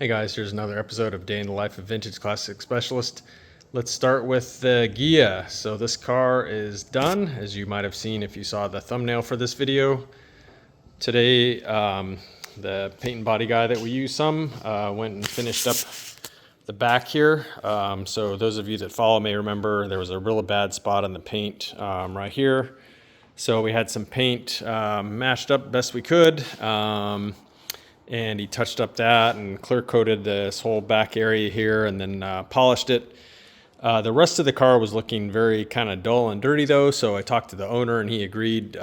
Hey guys, here's another episode of Day in the Life of Vintage Classic Specialist. Let's start with the Ghia. So this car is done, as you might have seen if you saw the thumbnail for this video. Today, the paint and body guy that we use went and finished up the back here. So those of you that follow may remember there was a really bad spot on the paint right here. So we had some paint mashed up best we could. And he touched up that and clear coated this whole back area here and then polished it. The rest of the car was looking very kind of dull and dirty though, so I talked to the owner and he agreed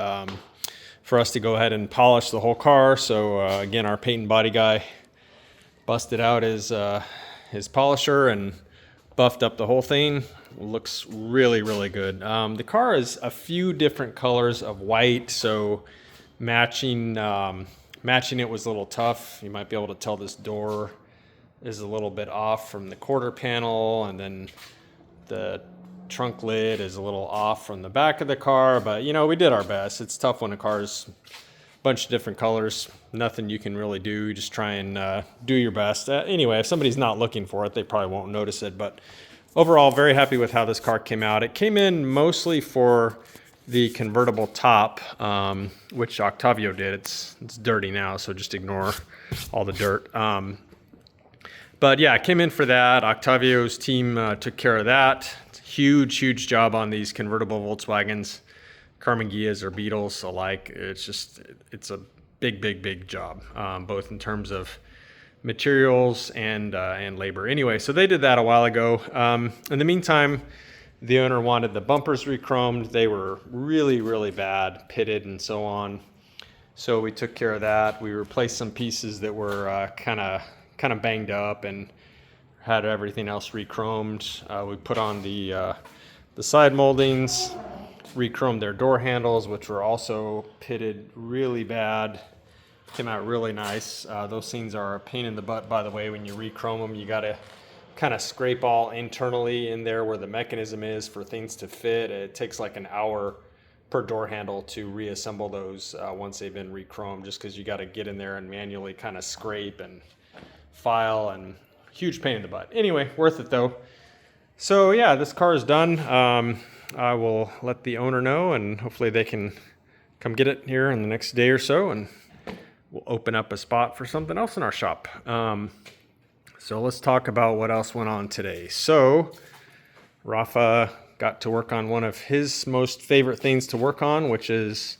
for us to go ahead and polish the whole car. So again, our paint and body guy busted out his polisher and buffed up the whole thing. Looks really, really good. The car is a few different colors of white, so matching it was a little tough. You might be able to tell this door is a little bit off from the quarter panel, and then the trunk lid is a little off from the back of the car, but you know, we did our best. It's tough when a car's a bunch of different colors. Nothing you can really do. You just try and do your best. Anyway, if somebody's not looking for it, they probably won't notice it, but overall, very happy with how this car came out. It came in mostly for the convertible top, which Octavio did. It's dirty now, so just ignore all the dirt. But yeah, it came in for that. Octavio's team took care of that. It's a huge job on these convertible Volkswagens, Karmann Ghias or Beetles alike. It's a big job, both in terms of materials and labor. Anyway, so they did that a while ago. In the meantime, the owner wanted the bumpers re-chromed. They were really bad, pitted and so on. So we took care of that. We replaced some pieces that were kind of banged up and had everything else re-chromed. We put on the side moldings, re-chromed their door handles, which were also pitted really bad. Came out really nice. Those things are a pain in the butt, by the way. When you re-chrome them, you gotta kind of scrape all internally in there where the mechanism is for things to fit. It takes like an hour per door handle to reassemble those once they've been re-chromed, just because you got to get in there and manually kind of scrape and file, and huge pain in the butt. Anyway, worth it though. So yeah, this car is done. I will let the owner know, and hopefully they can come get it here in the next day or so, and we'll open up a spot for something else in our shop. So let's talk about what else went on today. So Rafa got to work on one of his most favorite things to work on, which is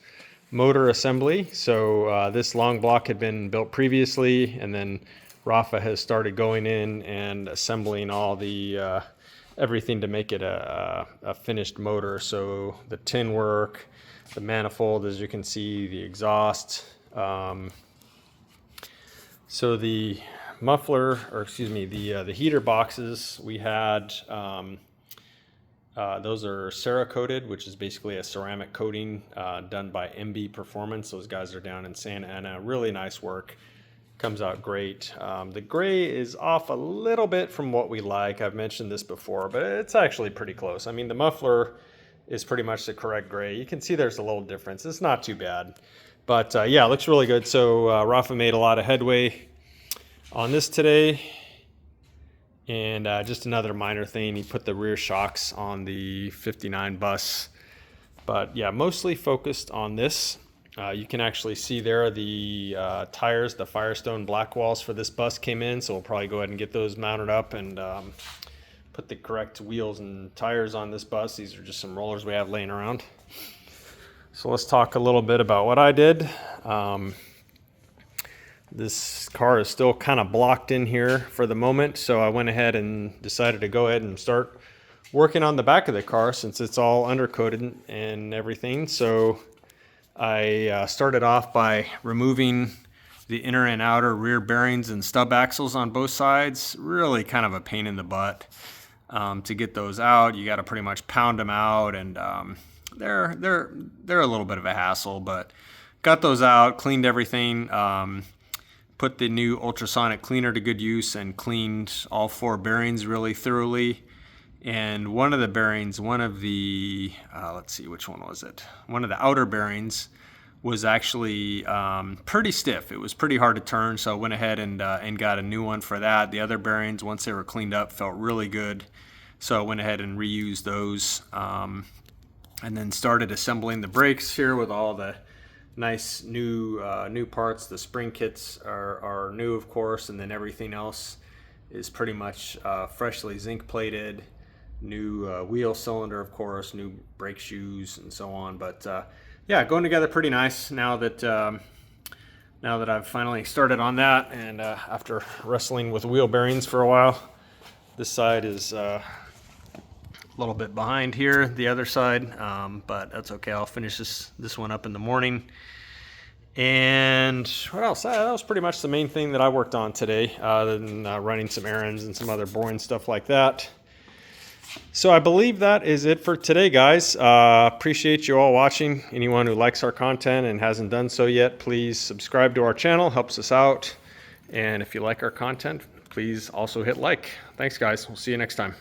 motor assembly. So this long block had been built previously, and then Rafa has started going in and assembling all the everything to make it a finished motor. So the tin work, the manifold, as you can see, the exhaust. So the muffler, or excuse me, the heater boxes we had, those are Cerakoted, which is basically a ceramic coating done by MB Performance. Those guys are down in Santa Ana. Really nice work. Comes out great. The gray is off a little bit from what we like. I've mentioned this before, but it's actually pretty close. I mean, the muffler is pretty much the correct gray. You can see there's a little difference. It's not too bad. But yeah, it looks really good. So Rafa made a lot of headway on this today. And just another minor thing, he put the rear shocks on the 59 bus. But yeah, mostly focused on this. You can actually see there the tires, the Firestone black walls for this bus came in. So we'll probably go ahead and get those mounted up and put the correct wheels and tires on this bus. These are just some rollers we have laying around. So let's talk a little bit about what I did. This car is still kind of blocked in here for the moment, so I went ahead and decided to go ahead and start working on the back of the car since it's all undercoated and everything. So I started off by removing the inner and outer rear bearings and stub axles on both sides. Really kind of a pain in the butt to get those out. You got to pretty much pound them out, and they're a little bit of a hassle, but got those out, cleaned everything, put the new ultrasonic cleaner to good use and cleaned all four bearings really thoroughly. And one of the bearings, one of the, let's see, which one was it? One of the outer bearings was actually pretty stiff. It was pretty hard to turn, so I went ahead and got a new one for that. The other bearings, once they were cleaned up, felt really good, so I went ahead and reused those, and then started assembling the brakes here with all the nice new parts. The spring kits are new, of course, and then everything else is pretty much freshly zinc plated. New wheel cylinder, of course, new brake shoes, and so on. But yeah, going together pretty nice now that I've finally started on that, and after wrestling with wheel bearings for a while. This side is a little bit behind here, the other side, but that's okay. I'll finish this one up in the morning. And what else? That was pretty much the main thing that I worked on today, other than running some errands and some other boring stuff like that. So I believe that is it for today, guys. Appreciate you all watching. Anyone who likes our content and hasn't done so yet, please subscribe to our channel. Helps us out. And if you like our content, please also hit like. Thanks, guys. We'll see you next time.